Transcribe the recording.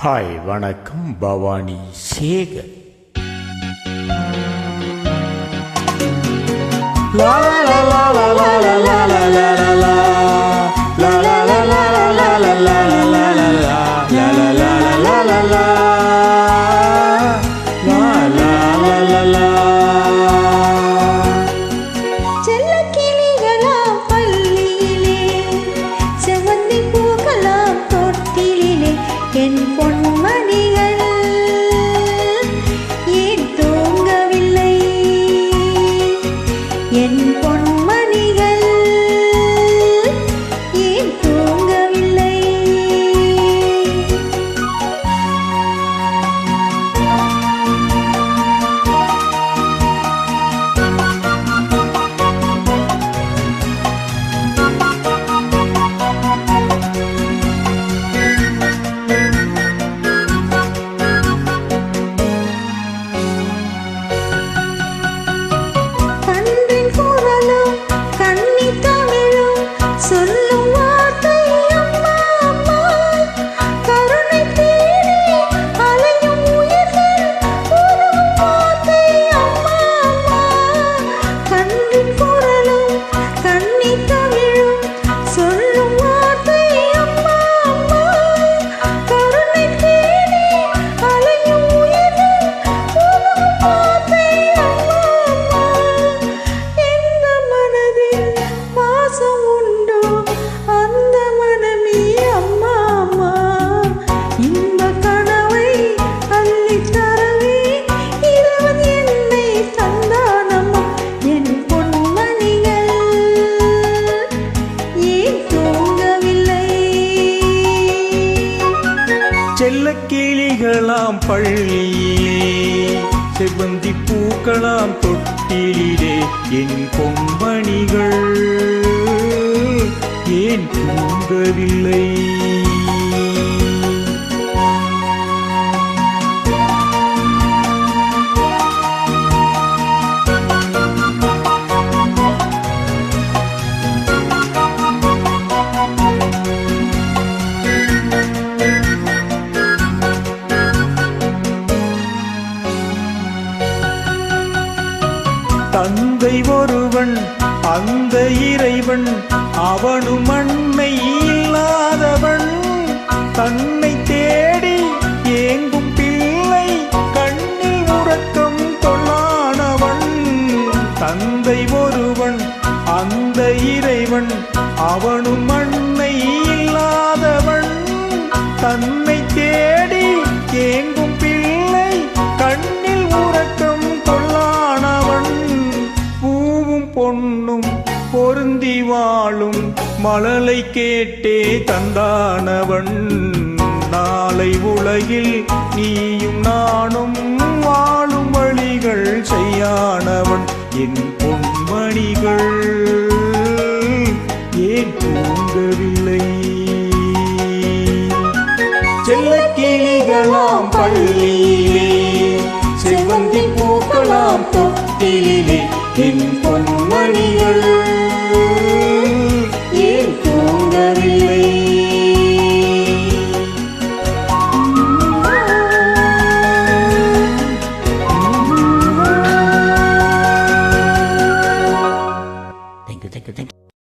Hi வணக்கம் பவானி சேகர். லா லா லா லா லா லா லா லா லா லா லா லா லா லா லா லா லா லா என் பொன்மணிகள் ஏன் தூங்கவில்லை? என் பொன்மணிகள் ஏன் தூங்கவில்லை? சொல்லும் வார்த்தை அம்மா அம்மா, கருணை தேடி அலையும் உயிர்கள் உருகும் வார்த்தை அம்மா அம்மா. கண்ணின் குரலும் கண்ணீர் தமிழும் சொல்லும் வார்த்தை அம்மா அம்மா, கருணை தேடி அலையும் உயிர்கள் உருகும் வார்த்தை அம்மா அம்மா. எந்த மனதில் பாசம் அந்த மனமே அம்மா அம்மா, இந்த கனவை அள்ளி தரவே இறைவன் என்னை தந்தானம்மா. என் பொன்மணிகள் ஏன் தூங்கவில்லை? செல்லக்கிளிகளாம் பள்ளியிலே, செவ்வந்தி பூக்களாம் தொட்டிலே, என் பொன்மணிகள் ஏன் தூங்கவில்லை? தந்தை ஒருவன் அந்த இறைவன், அவனும் அன்னை இல்லாதவன். தன்னை தேடி ஏங்கும் பிள்ளை கண்ணில் உறக்கம் தொல்லானவன். தந்தை ஒருவன் அந்த இறைவன், அவனும் அன்னை இல்லாதவன். தன்னை தேடி ஏங்கும் பிள்ளை கண்ணில் உறக்கம் தொல்லானவன். பூவும் பொன்னும் பொருந்தி வாழும் மழலை கேட்டே தந்தானவன். நாளை உலகில் நீயும் நானும் வாழும் வழிகள் செய்யானவன். என் பொன்மணிகள் ஏன் தூங்கவில்லை? செல்லக்கிளிகளாம் பள்ளியிலே, செவ்வந்தி பூக்களாம் தொட்டிலே, என் பொன்மணிகள்